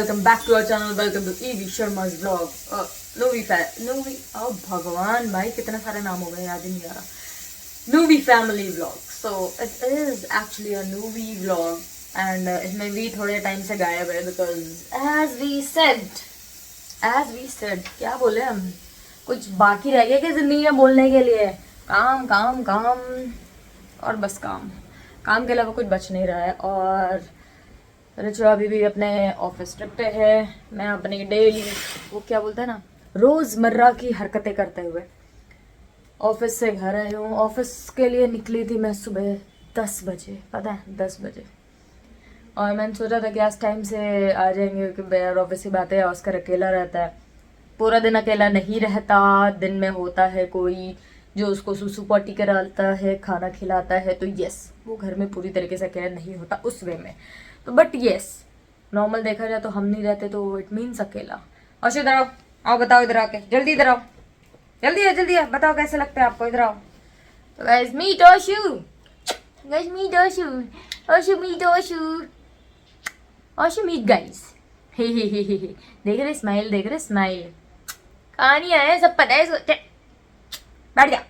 welcome back to our channel. Welcome to EV Sharma's vlog. Novi, oh भगवान भाई कितने सारे नाम हो गए, याद ही नहीं आ रहा. Novi family vlog. So it is actually a Novi vlog and इसमें भी थोड़े टाइम से गायब है because as we said क्या बोले हम, कुछ बाकी रह गया क्या जिंदगी में बोलने के लिए. काम काम काम और बस काम के अलावा कुछ बच नहीं रहा है. और रिचा अभी भी अपने ऑफिस ट्रिप पे है. मैं अपनी डेली वो क्या बोलते हैं ना, रोज़मर्रा की हरकतें करते हुए ऑफिस से घर आई हूँ. ऑफिस के लिए निकली थी मैं सुबह 10 बजे, पता है 10 बजे. और मैंने सोचा था कि आज टाइम से आ जाएंगे क्योंकि यार ऑफिस की बात है, ऑस्कर अकेला रहता है. पूरा दिन अकेला नहीं रहता, दिन में होता है कोई जो उसको सुसु पॉटी कराता है, खाना खिलाता है. तो यस, वो घर में पूरी तरीके से अकेला नहीं होता उस वे में. तो बट यस, नॉर्मल देखा जाए तो हम नहीं रहते तो इट मीन्स अकेला. और इधर आओ, आओ बताओ इधर आके, जल्दी इधर आओ, जल्दी है बताओ कैसे लगता है आपको, इधर आओ. तो guys meet Oshu, guys meet Oshu, Oshu meet Oshu, Oshu meet guys. हे देख रहे स्माइल, देख रहे स्माइल. कहानी है सब पता है. सोचे बैठ जा,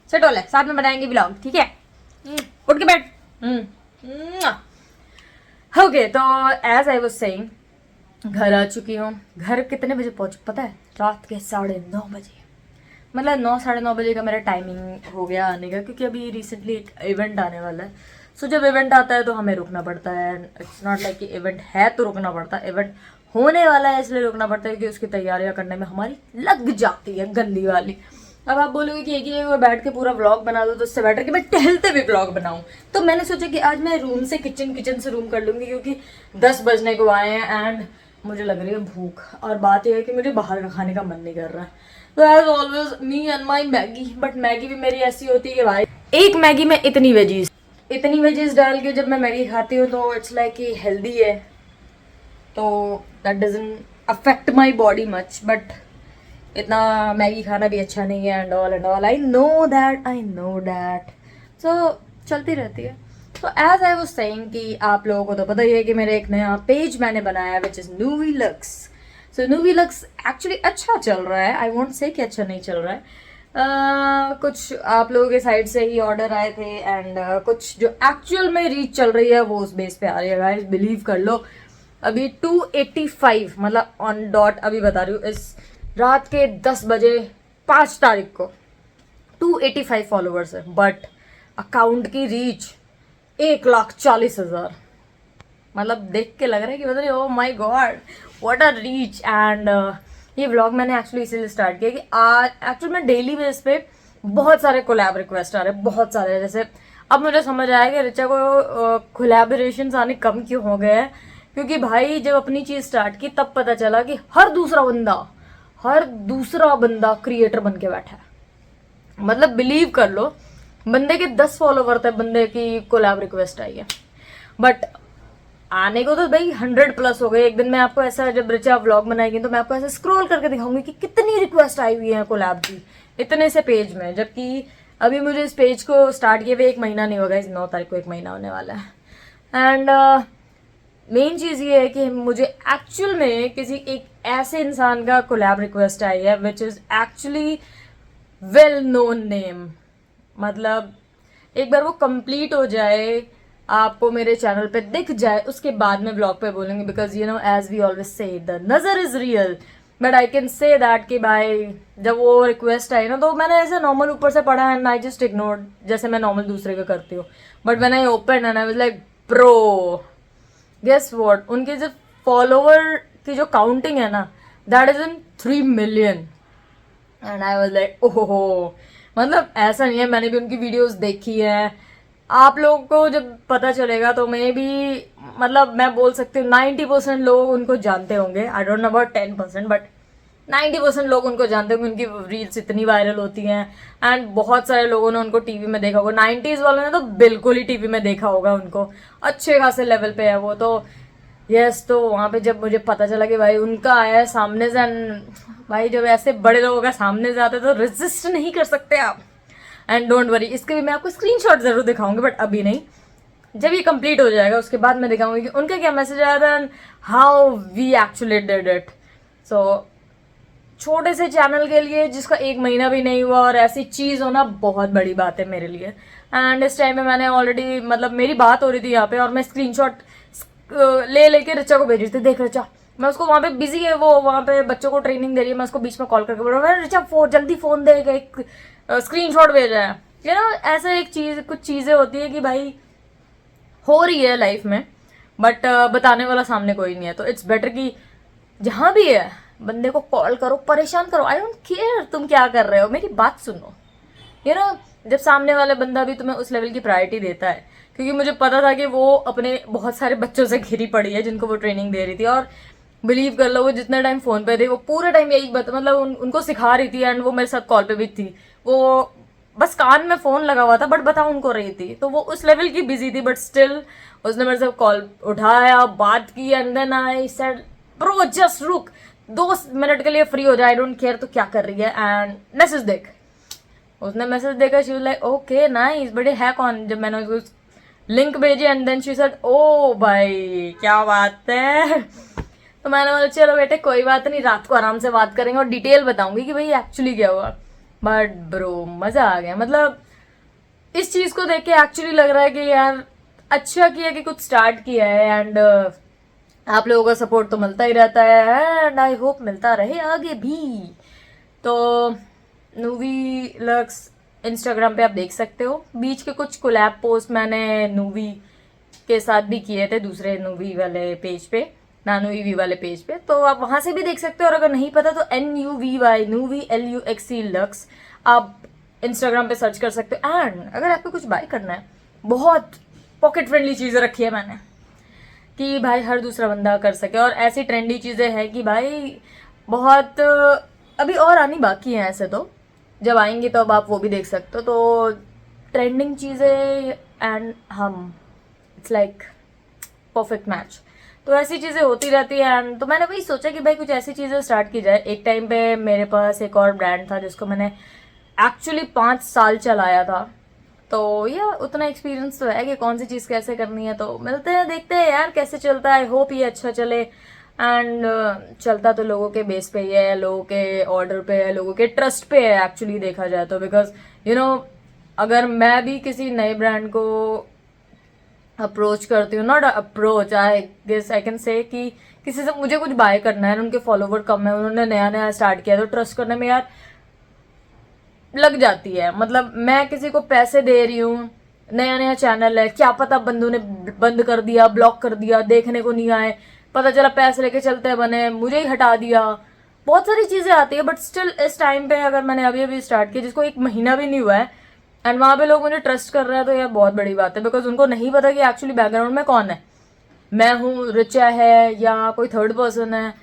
सेट हो ले, साथ में बनाएंगे व्लॉग, ठीक है. उठ के बैठ. ओके, तो एज आई वाज सेइंग घर आ चुकी हूँ. घर कितने बजे पहुँच पता है, रात के 9:30 बजे. मतलब 9 साढ़े 9 बजे का मेरा टाइमिंग हो गया आने का, क्योंकि अभी रिसेंटली एक इवेंट आने वाला है. सो जब इवेंट आता है तो हमें रुकना पड़ता है. इट्स नॉट लाइक कि इवेंट है तो रुकना पड़ता है, इवेंट होने वाला है इसलिए रुकना पड़ता है, क्योंकि उसकी तैयारियां करने में हमारी लग जाती है गंदी वाली. अब आप बोलोगे कि एक ही जगह बैठ के पूरा व्लॉग बना दो, तो उससे बेटर कि मैं टहलते भी व्लॉग बनाऊं. तो मैंने सोचा कि आज मैं रूम से किचन से रूम कर लूंगी, क्योंकि 10 बजने को आए हैं एंड मुझे लग रही है भूख. और बात यह है कि मुझे बाहर का खाने का मन नहीं कर रहा है. तो as always me and my Maggi. But Maggi भी मेरी ऐसी होती है कि भाई एक मैगी में इतनी वेजीज डाल के जब मैं मैगी खाती हूँ तो इट्स लाइक कि हेल्दी है, तो that doesn't affect my body much. But इतना मैगी खाना भी अच्छा नहीं है and all. I know that. So चलती रहती है. तो एज आई वाज सेइंग कि आप लोगों को तो पता ही है कि मेरे एक नया पेज मैंने बनाया which is Nuvi Lux. So Nuvi Lux actually अच्छा चल रहा है. आई वोंट से कि अच्छा नहीं चल रहा है. कुछ आप लोगों के साइड से ही ऑर्डर आए थे एंड कुछ जो एक्चुअल में रीच चल रही है वो उस बेस पे आ रही है. गाइस बिलीव कर लो, अभी 285 मतलब ऑन डॉट अभी बता रही हूँ, इस रात के 10 बजे 5 तारीख को 285 फॉलोअर्स है. बट अकाउंट की रीच 1,40,000. मतलब देख के लग रहा है कि मतलब oh my God what a reach. And ये व्लॉग मैंने एक्चुअली इसीलिए स्टार्ट किया कि आज एक्चुअली मैं डेली बेस पे बहुत सारे कोलैब रिक्वेस्ट आ रहे हैं, बहुत सारे. जैसे अब मुझे समझ आया कि रिचा को कोलैबोरेशंस आने कम क्यों हो गए हैं, क्योंकि भाई जब अपनी चीज़ स्टार्ट की तब पता चला कि हर दूसरा बंदा क्रिएटर बन के बैठा है. मतलब बिलीव कर लो, बंदे के 10 फॉलोवर थे, बंदे की कोलैब रिक्वेस्ट आई है. बट आने को तो भाई 100+ हो गए. एक दिन मैं आपको ऐसा, जब रिचा व्लॉग बनाएगी तो मैं आपको ऐसे स्क्रॉल करके दिखाऊंगी कि कितनी रिक्वेस्ट आई हुई है कोलैब की इतने से पेज में. जबकि अभी मुझे इस पेज को स्टार्ट किए हुए 1 महीना नहीं होगा, इस 9 तारीख को 1 महीना होने वाला है. एंड मेन चीज़ ये है कि मुझे एक्चुअल में किसी एक ऐसे इंसान का कोलैब रिक्वेस्ट आई है which is actually well known name. मतलब एक बार वो कंप्लीट हो जाए, आपको मेरे चैनल पे दिख जाए, उसके बाद में व्लॉग पे बोलेंगे. Because you know as we always say the नज़र is real. But I can say that कि भाई जब वो रिक्वेस्ट आई ना तो मैंने ऐसे नॉर्मल ऊपर से पढ़ा एंड आई जस्ट इग्नोर्ड, जैसे मैं नॉर्मल दूसरे का करती हूँ. But when I open and I was like bro, guess what, उनके जो फॉलोवर की जो काउंटिंग है ना, that is in 3 million. And I was like ओहो. मतलब ऐसा नहीं है, मैंने भी उनकी वीडियोस देखी है. आप लोगों को जब पता चलेगा तो मैं भी, मतलब मैं बोल सकती हूँ 90% लोग उनको जानते होंगे. I don't know about 10%, but 90% लोग उनको जानते होंगे. उनकी रील्स इतनी वायरल होती हैं एंड बहुत सारे लोगों ने उनको टीवी में देखा होगा. 90s वालों ने तो बिल्कुल ही टीवी में देखा होगा उनको. अच्छे खासे लेवल पे है वो. तो यस, तो वहाँ पे जब मुझे पता चला कि भाई उनका आया है सामने से, भाई जब ऐसे बड़े लोगों का सामने से आते तो रेजिस्ट नहीं कर सकते आप. एंड डोंट वरी, इसके भी मैं आपको स्क्रीनशॉट जरूर दिखाऊंगी बट अभी नहीं. जब ये कंप्लीट हो जाएगा उसके बाद मैं दिखाऊंगी कि उनका क्या मैसेज आया था and how we actually did it. So छोटे से चैनल के लिए जिसका 1 महीना भी नहीं हुआ और ऐसी चीज़ होना बहुत बड़ी बात है मेरे लिए। एंड इस टाइम पे मैंने ऑलरेडी मतलब मेरी बात हो रही थी यहाँ पे और मैं स्क्रीनशॉट ले लेके रिचा को भेज रही थी, देख रिचा मैं उसको वहाँ पे बिजी है, वो वहाँ पे बच्चों को ट्रेनिंग दे रही है, मैं उसको बीच में कॉल करके बोल रहा हूँ रिचा जल्दी फोन दे, एक स्क्रीनशॉट भेजा है। यू नो ऐसा एक चीज़ कुछ चीज़ें होती है कि भाई हो रही है लाइफ में बट बताने वाला सामने कोई नहीं है, तो इट्स बेटर कि जहाँ भी है बंदे को कॉल करो, परेशान करो, आई डोंट केयर तुम क्या कर रहे हो, मेरी बात सुनो। यू नो जब सामने वाला बंदा भी तुम्हें उस लेवल की प्रायोरिटी देता है, क्योंकि मुझे पता था कि वो अपने बहुत सारे बच्चों से घिरी पड़ी है जिनको वो ट्रेनिंग दे रही थी, और बिलीव कर लो वो जितना टाइम फोन पे थे वो पूरे टाइम यही मतलब उनको सिखा रही थी एंड वो मेरे साथ कॉल पे भी थी, वो बस कान में फोन लगा हुआ था बट बता उनको रही थी, तो वो उस लेवल की बिजी थी बट स्टिल उसने मेरे से कॉल उठाया, बात की and then I said bro just रुक 2 मिनट के लिए फ्री हो जाए, आई डोंट केयर तो क्या कर रही है एंड मैसेज देख। उसने मैसेज देखा, she was like okay nice, बड़े है कौन, जब मैंने उसको लिंक भेजी एंड देन शी सेड ओ भाई क्या बात है। तो मैंने बोला चलो बेटे कोई बात नहीं, रात को आराम से बात करेंगे और डिटेल बताऊंगी कि भाई एक्चुअली क्या हुआ। बट ब्रो मजा आ गया, मतलब इस चीज को देख के एक्चुअली लग रहा है कि यार अच्छा किया कि कुछ स्टार्ट किया है एंड आप लोगों का सपोर्ट तो मिलता ही रहता है एंड आई होप मिलता रहे आगे भी। तो नूवी लक्स इंस्टाग्राम पे आप देख सकते हो, बीच के कुछ कोलैब पोस्ट मैंने नूवी के साथ भी किए थे दूसरे नूवी वाले पेज पे, नानू ईवी वाले पेज पे, तो आप वहां से भी देख सकते हो। और अगर नहीं पता तो NUVY नूवी LUXC लक्स आप इंस्टाग्राम पे सर्च कर सकते हो। एंड अगर आपको कुछ बाय करना है, बहुत पॉकेट फ्रेंडली चीज़ें रखी है मैंने कि भाई हर दूसरा बंदा कर सके, और ऐसी ट्रेंडी चीज़ें हैं कि भाई बहुत अभी और आनी बाकी हैं, ऐसे तो जब आएंगे तो अब आप वो भी देख सकते हो। तो ट्रेंडिंग चीज़ें एंड हम इट्स लाइक परफेक्ट मैच, तो ऐसी चीज़ें होती रहती है। एंड तो मैंने वही सोचा कि भाई कुछ ऐसी चीज़ें स्टार्ट की जाए। एक टाइम पे मेरे पास एक और ब्रांड था जिसको मैंने एक्चुअली 5 साल चलाया था, तो या उतना एक्सपीरियंस तो है कि कौन सी चीज़ कैसे करनी है। तो मिलते हैं देखते हैं यार कैसे चलता है, आई होप ये अच्छा चले। एंड चलता तो लोगों के बेस पे ही है, लोगों के ऑर्डर पे है, लोगों के ट्रस्ट पे है एक्चुअली देखा जाए तो। बिकॉज यू नो अगर मैं भी किसी नए ब्रांड को अप्रोच करती हूँ, not approach, I guess I can say कि किसी से मुझे कुछ बाय करना है, उनके फॉलोवर कम है, उन्होंने नया नया स्टार्ट किया, तो ट्रस्ट करने में यार लग जाती है। मतलब मैं किसी को पैसे दे रही हूँ, नया नया चैनल है, क्या पता बंदों ने बंद कर दिया, ब्लॉक कर दिया, देखने को नहीं आए, पता चला पैसे लेके चलते बने, मुझे ही हटा दिया, बहुत सारी चीजें आती है। बट स्टिल इस टाइम पे अगर मैंने अभी अभी स्टार्ट किया, जिसको 1 महीना भी नहीं हुआ है, एंड वहां पे लोग मुझे ट्रस्ट कर रहे हैं, तो यह बहुत बड़ी बात है। बिकॉज उनको नहीं पता कि एक्चुअली बैकग्राउंड में कौन है, मैं हूँ, रिचा है, या कोई थर्ड पर्सन है।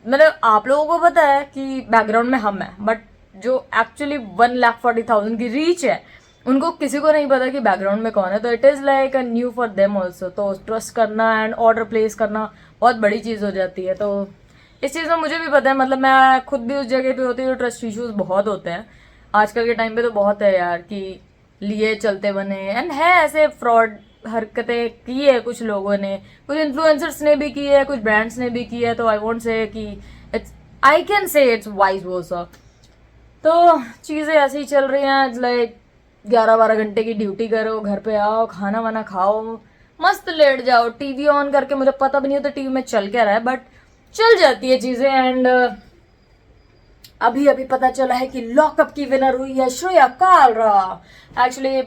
मतलब आप लोगों को पता है कि बैकग्राउंड में हम हैं, बट जो एक्चुअली 1,40,000 की रीच है, उनको किसी को नहीं पता कि बैकग्राउंड में कौन है। तो it is like a new for them also. तो ट्रस्ट करना एंड ऑर्डर प्लेस करना बहुत बड़ी चीज़ हो जाती है। तो इस चीज़ में मुझे भी पता है, मतलब मैं खुद भी उस जगह पे होती हूँ, ट्रस्ट इश्यूज बहुत होते हैं आजकल के टाइम पे, तो बहुत है यार कि लिए चलते बने एंड है ऐसे फ्रॉड हरकतें की है कुछ लोगों ने, कुछ इन्फ्लुएंसर्स ने भी की है, कुछ ब्रांड्स ने भी की है। तो आई वोंट से कि इट्स, आई कैन से इट्स वाइज वर्सा। तो चीज़ें ऐसे ही चल रही हैं, लाइक 11-12 घंटे की ड्यूटी करो, घर पे आओ, खाना वाना खाओ, मस्त लेट जाओ, टीवी ऑन करके, मुझे पता भी नहीं होता टीवी में चल क्या रहा है, बट चल जाती है चीज़ें। एंड अभी अभी पता चला है कि लॉकअप की विनर हुई है श्रेया कालरा। एक्चुअली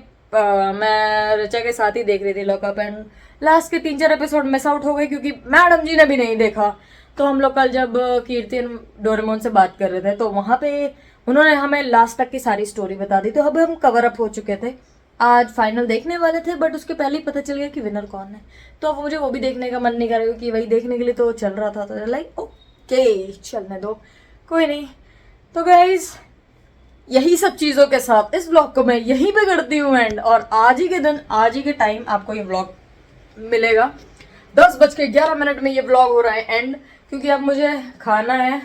मैं रिचा के साथ ही देख रही थी लॉकअप, एंड लास्ट के 3-4 एपिसोड मिस आउट हो गए क्योंकि मैडम जी ने भी नहीं देखा। तो हम लोग कल जब कीर्ति डोरेमोन से बात कर रहे थे, तो वहां पे उन्होंने हमें लास्ट तक की सारी स्टोरी बता दी, तो अब हम कवर अप हो चुके थे। आज फाइनल देखने वाले थे बट उसके पहले ही पता चल गया कि विनर कौन है। तो अब मुझे वो भी देखने का मन नहीं कर रहा क्योंकि वही देखने के लिए तो चल रहा था, तो लाइक ओके चलने दो, कोई नहीं। तो गाइज यही सब चीज़ों के साथ इस व्लॉग को मैं यहीं पे करती हूँ एंड, और आज ही के दिन, आज ही के टाइम आपको ये व्लॉग मिलेगा। 10:11 में ये व्लॉग हो रहा है एंड, क्योंकि अब मुझे खाना है,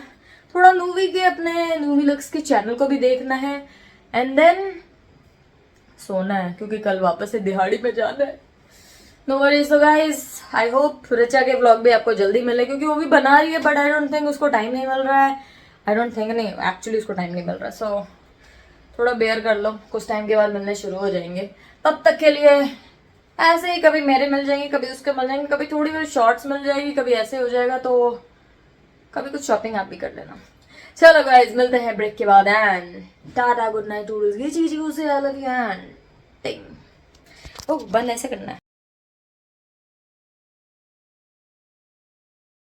थोड़ा नूवी के अपने नूवी लक्स के चैनल को भी देखना है एंड देन सोना है, क्योंकि कल वापस से दिहाड़ी में जाना है। No worries. तो गाइस आई होप ऋचा के व्लॉग भी आपको जल्दी मिले, क्योंकि वो भी बना रही है बट आई डोंट थिंक उसको टाइम नहीं मिल रहा है। आई डोंट थिंक नहीं, एक्चुअली उसको टाइम नहीं मिल रहा। सो थोड़ा बेयर कर लो, कुछ टाइम के बाद मिलने शुरू हो जाएंगे। तब तक के लिए ऐसे ही कभी मेरे मिल जाएंगे, कभी उसके मिल जाएंगे, कभी थोड़ी बहुत शॉर्ट्स मिल जाएगी, कभी ऐसे हो जाएगा, तो कभी कुछ शॉपिंग आप भी कर लेना। चलो गाइस मिलते हैं ब्रेक के बाद and tata good night toodles. ये चीज से आई लव यू एंड टिंग। ओह बंद ऐसे करना है।